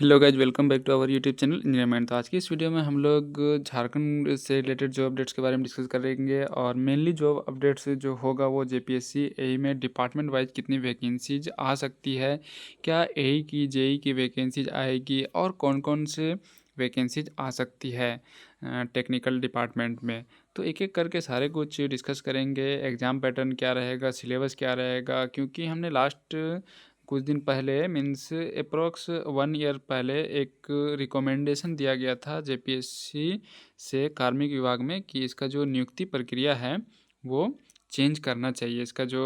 Hello guys, welcome back to our YouTube channel engineer mind. तो आज की इस वीडियो में हम लोग झारखंड से रिलेटेड जॉब अपडेट्स के बारे में डिस्कस करेंगे और मेनली जॉब अपडेट्स जो होगा वो जेपीएससी एई में डिपार्टमेंट वाइज कितनी वैकेंसीज आ सकती है, क्या एई की जेई की वैकेंसीज आएगी और कौन कौन से वैकेंसीज आ सकती है टेक्निकल डिपार्टमेंट में। तो एक एक करके सारे कुछ डिस्कस करेंगे। एग्ज़ाम पैटर्न क्या रहेगा, सिलेबस क्या रहेगा, क्योंकि हमने लास्ट कुछ दिन पहले मीन्स अप्रोक्स 1 ईयर पहले एक रिकमेंडेशन दिया गया था जेपीएससी से कार्मिक विभाग में कि इसका जो नियुक्ति प्रक्रिया है वो चेंज करना चाहिए, इसका जो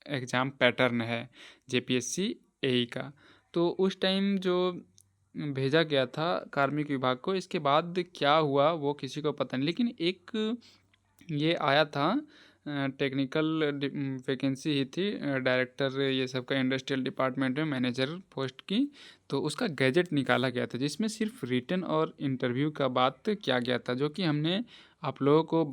एग्ज़ाम पैटर्न है जेपीएससी एई का। तो उस टाइम जो भेजा गया था कार्मिक विभाग को, इसके बाद क्या हुआ वो किसी को पता नहीं, लेकिन एक ये आया था टेक्निकल वैकेंसी ही थी, डायरेक्टर ये सब का इंडस्ट्रियल डिपार्टमेंट में मैनेजर पोस्ट की। तो उसका गैजेट निकाला गया था जिसमें सिर्फ रिटन और इंटरव्यू का बात किया गया था, जो कि हमने आप लोगों को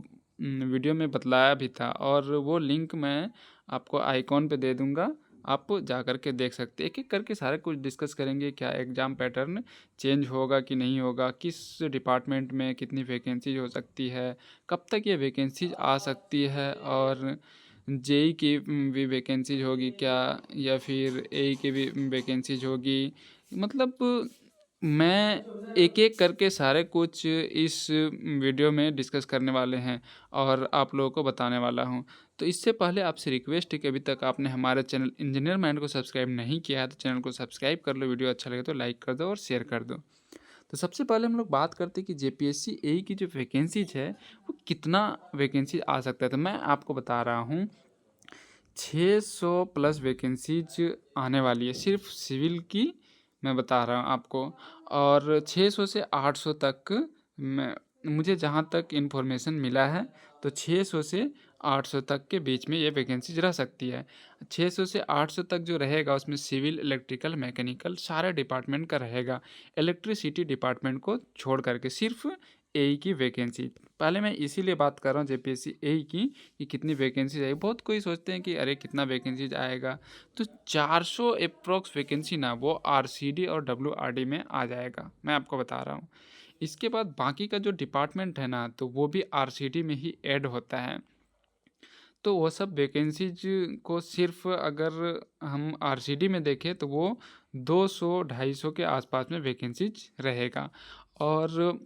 वीडियो में बतलाया भी था और वो लिंक मैं आपको आइकॉन पे दे दूँगा, आप जा कर के देख सकते हैं। एक एक करके सारे कुछ डिस्कस करेंगे, क्या एग्ज़ाम पैटर्न चेंज होगा कि नहीं होगा, किस डिपार्टमेंट में कितनी वैकेंसीज हो सकती है, कब तक ये वैकेंसीज आ सकती है, और जेई की भी वैकेंसीज होगी क्या, या फिर एई की भी वैकेंसीज होगी। मतलब मैं एक एक करके सारे कुछ इस वीडियो में डिस्कस करने वाले हैं और आप लोगों को बताने वाला हूं। तो इससे पहले आपसे रिक्वेस्ट है कि अभी तक आपने हमारे चैनल इंजीनियर माइंड को सब्सक्राइब नहीं किया है तो चैनल को सब्सक्राइब कर लो, वीडियो अच्छा लगे तो लाइक कर दो और शेयर कर दो। तो सबसे पहले हम लोग बात करते हैं कि जेपीएससी एई की जो वैकेंसीज है वो कितना वैकेंसी आ सकता है। तो मैं आपको बता रहा हूँ 600 प्लस वैकेंसीज आने वाली है सिर्फ सिविल की, मैं बता रहा हूँ आपको। और 600 से 800 तक मैं, मुझे जहाँ तक इन्फॉर्मेशन मिला है तो 600 से 800 तक के बीच में ये वैकेंसीज रह सकती है। 600 से 800 तक जो रहेगा उसमें सिविल, इलेक्ट्रिकल, मैकेनिकल सारे डिपार्टमेंट का रहेगा। इलेक्ट्रिसिटी डिपार्टमेंट को छोड़ करके सिर्फ एई की वैकेंसी। पहले मैं इसीलिए बात कर रहा हूँ जेपीएससी एई की कि कितनी वैकेंसीज आएगी। बहुत कोई सोचते हैं कि अरे कितना वैकेंसीज आएगा, तो 400 अप्रोक्स वैकेंसी ना वो आरसीडी और डब्ल्यूआरडी में आ जाएगा, मैं आपको बता रहा हूँ। इसके बाद बाकी का जो डिपार्टमेंट है ना तो वो भी आरसीडी में ही ऐड होता है। तो वो सब वैकेंसीज को सिर्फ अगर हम आरसीडी में देखें तो वो 200-250 के आसपास में वैकेंसीज रहेगा। और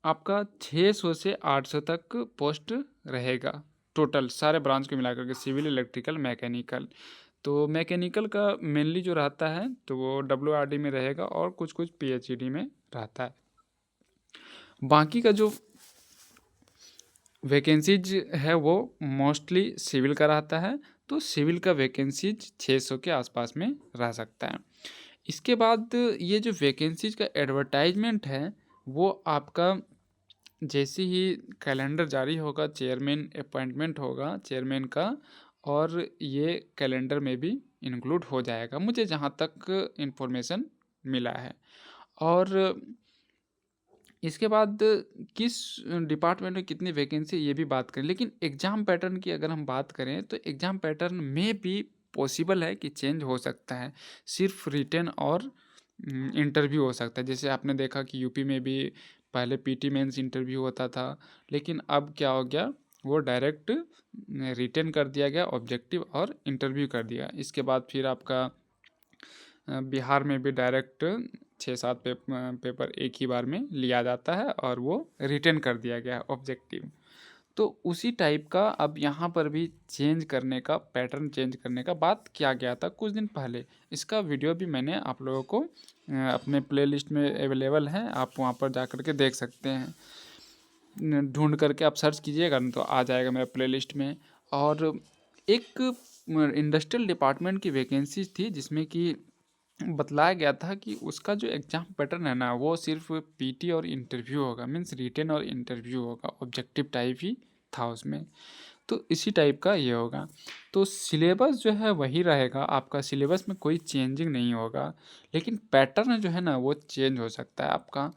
आपका 600 से 800 तक पोस्ट रहेगा टोटल सारे ब्रांच को मिलाकर के, सिविल, इलेक्ट्रिकल, मैकेनिकल। तो मैकेनिकल का मेनली जो रहता है तो वो डब्ल्यूआरडी में रहेगा और कुछ कुछ पीएचईडी में रहता है। बाकी का जो वैकेंसीज है वो मोस्टली सिविल का रहता है, तो सिविल का वैकेंसीज 600 के आसपास में रह सकता है। इसके बाद ये जो वैकेंसीज का एडवर्टाइजमेंट है वो आपका जैसे ही कैलेंडर जारी होगा, चेयरमैन अपॉइंटमेंट होगा चेयरमैन का, और ये कैलेंडर में भी इंक्लूड हो जाएगा मुझे जहाँ तक इन्फॉर्मेशन मिला है। और इसके बाद किस डिपार्टमेंट में कितनी वैकेंसी ये भी बात करें, लेकिन एग्ज़ाम पैटर्न की अगर हम बात करें तो एग्ज़ाम पैटर्न में भी पॉसिबल है कि चेंज हो सकता है। सिर्फ रिटन और इंटरव्यू हो सकता है। जैसे आपने देखा कि यूपी में भी पहले पीटी मेंस इंटरव्यू होता था, लेकिन अब क्या हो गया, वो डायरेक्ट रिटन कर दिया गया, ऑब्जेक्टिव और इंटरव्यू कर दिया। इसके बाद फिर आपका बिहार में भी डायरेक्ट 6-7 पेपर एक ही बार में लिया जाता है और वो रिटन कर दिया गया ऑब्जेक्टिव। तो उसी टाइप का अब यहाँ पर भी चेंज करने का, पैटर्न चेंज करने का बात किया गया था कुछ दिन पहले। इसका वीडियो भी मैंने आप लोगों को अपने प्लेलिस्ट में अवेलेबल है, आप वहाँ पर जा कर के देख सकते हैं। ढूंढ करके आप सर्च कीजिएगा तो आ जाएगा मेरा प्लेलिस्ट में। और एक इंडस्ट्रियल डिपार्टमेंट की वैकेंसी थी जिसमें कि बतलाया गया था कि उसका जो एग्ज़ाम पैटर्न है ना वो सिर्फ पीटी और इंटरव्यू होगा, मीन्स रिटन और इंटरव्यू होगा, ऑब्जेक्टिव टाइप ही था उसमें। तो इसी टाइप का ये होगा। तो सिलेबस जो है वही रहेगा आपका, सिलेबस में कोई चेंजिंग नहीं होगा, लेकिन पैटर्न जो है ना वो चेंज हो सकता है आपका।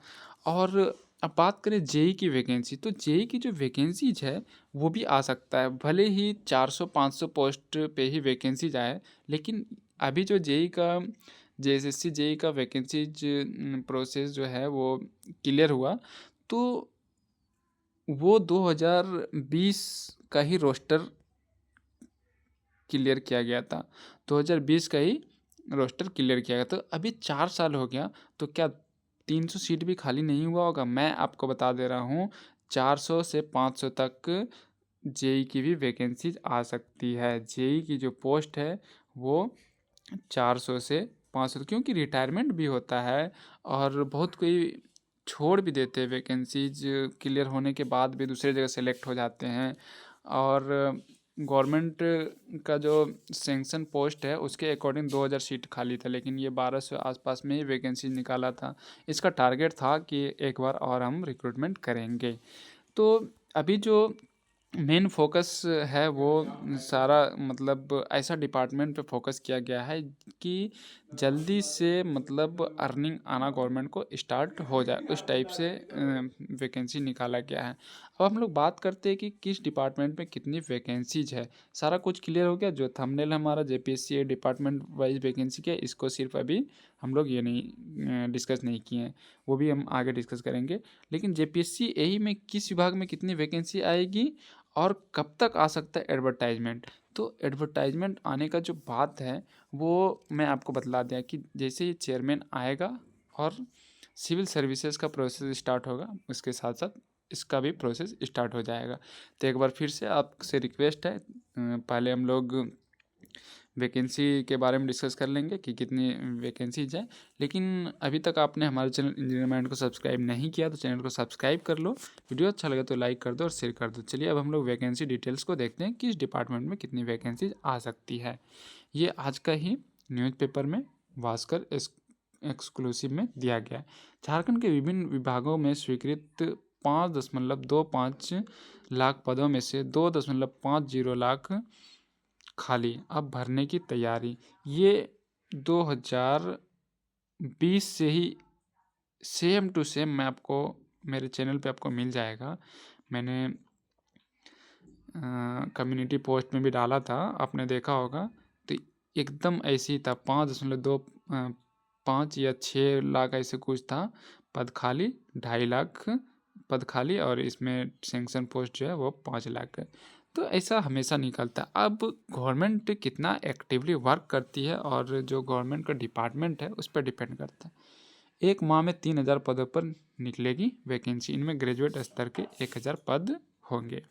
और अब बात करें जेई की वैकेंसी, तो जेई की जो वैकेंसीज है वो भी आ सकता है। भले ही 400-500 पोस्ट पे ही वैकेंसीज आए, लेकिन अभी जो जेई का जेएसएससी जेई का वैकेंसीज प्रोसेस जो है वो क्लियर हुआ, तो वो 2020 का ही रोस्टर क्लियर किया गया था, 2020 का ही रोस्टर क्लियर किया गया। तो अभी 4 साल हो गया, तो क्या 300 सीट भी खाली नहीं हुआ होगा? मैं आपको बता दे रहा हूँ, 400 से 500 तक जेई की भी वैकेंसीज आ सकती है। जेई की जो पोस्ट है वो 400 से 500, क्योंकि रिटायरमेंट भी होता है और बहुत कोई छोड़ भी देते हैं, वैकेंसीज क्लियर होने के बाद भी दूसरे जगह सेलेक्ट हो जाते हैं। और गवर्नमेंट का जो सेंक्शन पोस्ट है उसके अकॉर्डिंग 2000 सीट खाली था, लेकिन ये 1200 आसपास में ही वैकेंसी निकाला था। इसका टारगेट था कि एक बार और हम रिक्रूटमेंट करेंगे। तो अभी जो मेन फोकस है वो सारा मतलब ऐसा डिपार्टमेंट पे फोकस किया गया है कि जल्दी से मतलब अर्निंग आना गवर्नमेंट को स्टार्ट हो जाए, उस टाइप से वैकेंसी निकाला गया है। अब हम लोग बात करते हैं कि किस डिपार्टमेंट में कितनी वैकेंसीज है। सारा कुछ क्लियर हो गया। जो थंबनेल हमारा जेपीएससी डिपार्टमेंट वाइज वैकेंसी के, इसको सिर्फ अभी हम लोग ये नहीं डिस्कस नहीं किए हैं, वो भी हम आगे डिस्कस करेंगे। लेकिन जेपीएससी एई में किस विभाग में कितनी वैकेंसी आएगी और कब तक आ सकता है एडवर्टाइजमेंट। तो एडवर्टाइजमेंट आने का जो बात है वो मैं आपको बतला दिया कि जैसे ही चेयरमैन आएगा और सिविल सर्विसेज का प्रोसेस स्टार्ट होगा, उसके साथ साथ इसका भी प्रोसेस स्टार्ट हो जाएगा। तो एक बार फिर से आपसे रिक्वेस्ट है, पहले हम लोग वैकेंसी के बारे में डिस्कस कर लेंगे कि कितनी वैकेंसीज है। लेकिन अभी तक आपने हमारे चैनल इंजीनियर माइंड को सब्सक्राइब नहीं किया तो चैनल को सब्सक्राइब कर लो, वीडियो अच्छा लगे तो लाइक कर दो और शेयर कर दो। चलिए अब हम लोग वैकेंसी डिटेल्स को देखते हैं, किस डिपार्टमेंट में कितनी वैकेंसीज आ सकती है। ये आज का ही न्यूज़पेपर में भास्कर एक्सक्लूसिव में दिया गया है। झारखंड के विभिन्न विभागों में स्वीकृत 5.25 लाख पदों में से 2.50 लाख खाली, अब भरने की तैयारी। ये 2020 से ही सेम टू सेम मैं आपको मेरे चैनल पे आपको मिल जाएगा। मैंने कम्युनिटी पोस्ट में भी डाला था, आपने देखा होगा। तो एकदम ऐसे ही था, 5 या 6 लाख ऐसे कुछ था पद खाली, 2.5 लाख पद खाली, और इसमें सेंक्शन पोस्ट जो है वो 5 लाख है। तो ऐसा हमेशा निकलता है। अब गवर्नमेंट कितना एक्टिवली वर्क करती है और जो गवर्नमेंट का डिपार्टमेंट है उस पर डिपेंड करता है। एक माह में 3000 पदों पर निकलेगी वैकेंसी, इनमें ग्रेजुएट स्तर के 1000 पद होंगे।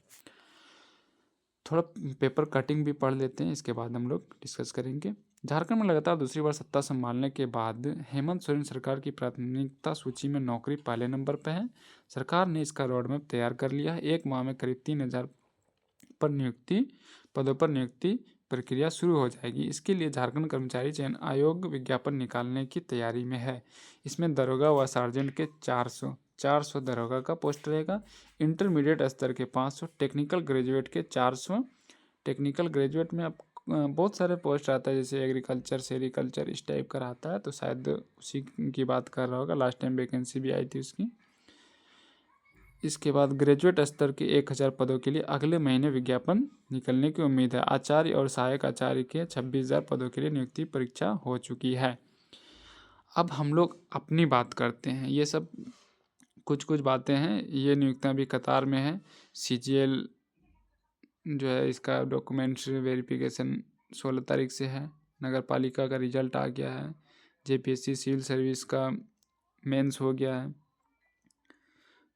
थोड़ा पेपर कटिंग भी पढ़ लेते हैं, इसके बाद हम लोग डिस्कस करेंगे। झारखंड में लगातार दूसरी बार सत्ता संभालने के बाद हेमंत सोरेन सरकार की प्राथमिकता सूची में नौकरी पहले नंबर पर है। सरकार ने इसका रोड मैप तैयार कर लिया है। एक माह में करीब 3000 पदों पर नियुक्ति प्रक्रिया शुरू हो जाएगी। इसके लिए झारखंड कर्मचारी चयन आयोग विज्ञापन निकालने की तैयारी में है। इसमें दरोगा व सार्जेंट के 400 दरोगा का पोस्ट रहेगा। इंटरमीडिएट स्तर के 500, टेक्निकल ग्रेजुएट के 400। टेक्निकल ग्रेजुएट में आप बहुत सारे पोस्ट आता है, जैसे एग्रीकल्चर, सेरिकल्चर, इस टाइप का आता है, तो शायद उसी की बात कर रहा होगा। लास्ट टाइम वैकेंसी भी आई थी उसकी। इसके बाद ग्रेजुएट स्तर के 1000 पदों के लिए अगले महीने विज्ञापन निकलने की उम्मीद है। आचार्य और सहायक आचार्य के 26,000 पदों के लिए नियुक्ति परीक्षा हो चुकी है। अब हम लोग अपनी बात करते हैं। ये सब कुछ बातें हैं, ये नियुक्तियाँ भी कतार में है। CGL जो है इसका डॉक्यूमेंट्स वेरिफिकेशन 16 तारीख से है। नगर पालिका का रिजल्ट आ गया है। JPSC सिविल सर्विस का मेंस हो गया है।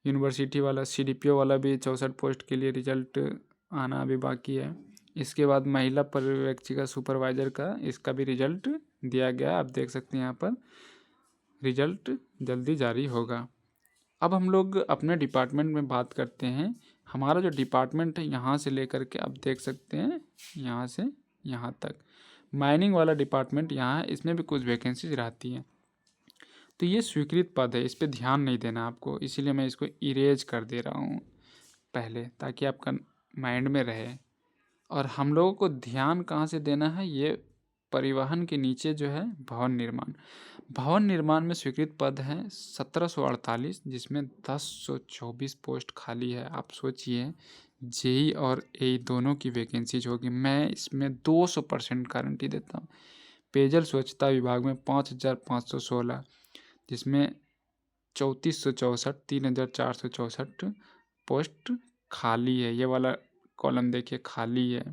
यूनिवर्सिटी वाला CDPO वाला भी 64 पोस्ट के लिए रिजल्ट आना अभी बाकी है। इसके बाद महिला पर्यवेक्षिका सुपरवाइजर का, इसका भी रिजल्ट दिया गया, आप देख सकते हैं यहाँ पर। रिजल्ट जल्दी जारी होगा। अब हम लोग अपने डिपार्टमेंट में बात करते हैं। हमारा जो डिपार्टमेंट है यहाँ से लेकर के आप देख सकते हैं, यहाँ से यहाँ तक माइनिंग वाला डिपार्टमेंट यहाँ है, इसमें भी कुछ वैकेंसीज रहती हैं। तो ये स्वीकृत पद है, इस पर ध्यान नहीं देना आपको, इसीलिए मैं इसको इरेज कर दे रहा हूँ पहले, ताकि आपका माइंड में रहे। और हम लोगों को ध्यान कहाँ से देना है, ये परिवहन के नीचे जो है भवन निर्माण में स्वीकृत पद हैं 1748, जिसमें 1024 पोस्ट खाली है। आप सोचिए, जेई और एई दोनों की वैकेंसीज होगी। मैं इसमें 200% गारंटी देता हूँ, पेयजल स्वच्छता विभाग में 5,516, जिसमें 3464, 3,464 पोस्ट खाली है। ये वाला कॉलम देखिए खाली है।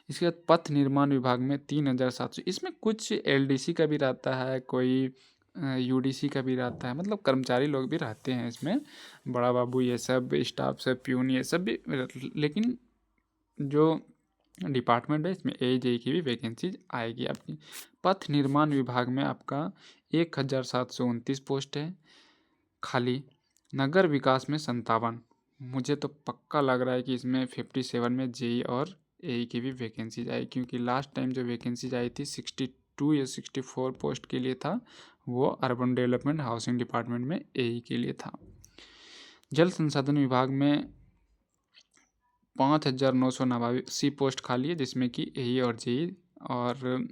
इसके बाद पथ निर्माण विभाग में 3,700, इसमें कुछ एलडीसी का भी रहता है, कोई यूडीसी का भी रहता है, मतलब कर्मचारी लोग भी रहते हैं इसमें, बड़ा बाबू ये सब, स्टाफ सब, प्यून ये सब भी, लेकिन जो डिपार्टमेंट है इसमें एजेई की भी वैकेंसी आएगी आपकी। पथ निर्माण विभाग में आपका 1,729 पोस्ट है खाली। नगर विकास में 57, मुझे तो पक्का लग रहा है कि इसमें 57 में जेई और एई की भी वैकेंसीज आई, क्योंकि लास्ट टाइम जो वैकेंसीज आई थी 62 या 64 पोस्ट के लिए था, वो अर्बन डेवलपमेंट हाउसिंग डिपार्टमेंट में एई के लिए था। जल संसाधन विभाग में 5,989 पोस्ट खाली है, जिसमें कि एई और जेई, और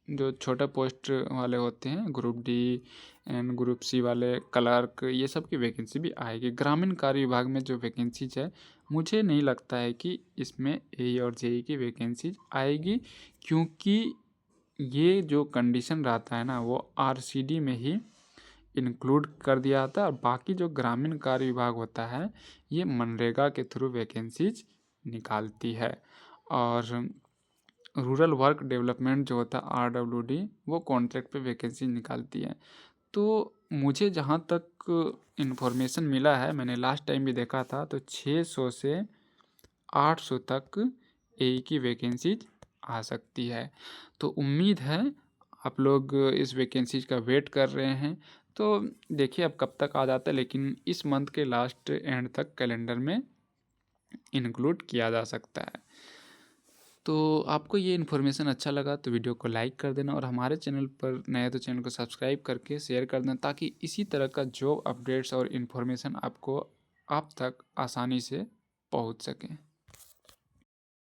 जो छोटा पोस्ट वाले होते हैं group D and group C वाले क्लर्क, ये सब की वैकेंसी भी आएगी। ग्रामीण कार्य विभाग में जो वैकेंसीज है, मुझे नहीं लगता है कि इसमें एई और जेई की वैकेंसीज आएगी, क्योंकि ये जो कंडीशन रहता है ना, वो आरसीडी में ही इंक्लूड कर दिया जाता है, और बाकी जो ग्रामीण कार्य विभाग होता है ये मनरेगा के थ्रू वैकेंसीज निकालती है, और रूरल वर्क डेवलपमेंट जो होता है RWD, वो कॉन्ट्रैक्ट पे वैकेंसी निकालती है। तो मुझे जहाँ तक इन्फॉर्मेशन मिला है, मैंने लास्ट टाइम भी देखा था, तो 600 से 800 तक एई की वैकेंसीज आ सकती है। तो उम्मीद है आप लोग इस वैकेंसीज का वेट कर रहे हैं, तो देखिए अब कब तक आ जाता है, लेकिन इस मंथ के लास्ट एंड तक कैलेंडर में इंक्लूड किया जा सकता है। तो आपको ये इन्फॉर्मेशन अच्छा लगा तो वीडियो को लाइक कर देना, और हमारे चैनल पर नए तो चैनल को सब्सक्राइब करके शेयर कर देना, ताकि इसी तरह का जॉब अपडेट्स और इन्फॉर्मेशन आपको आप तक आसानी से पहुंच सके।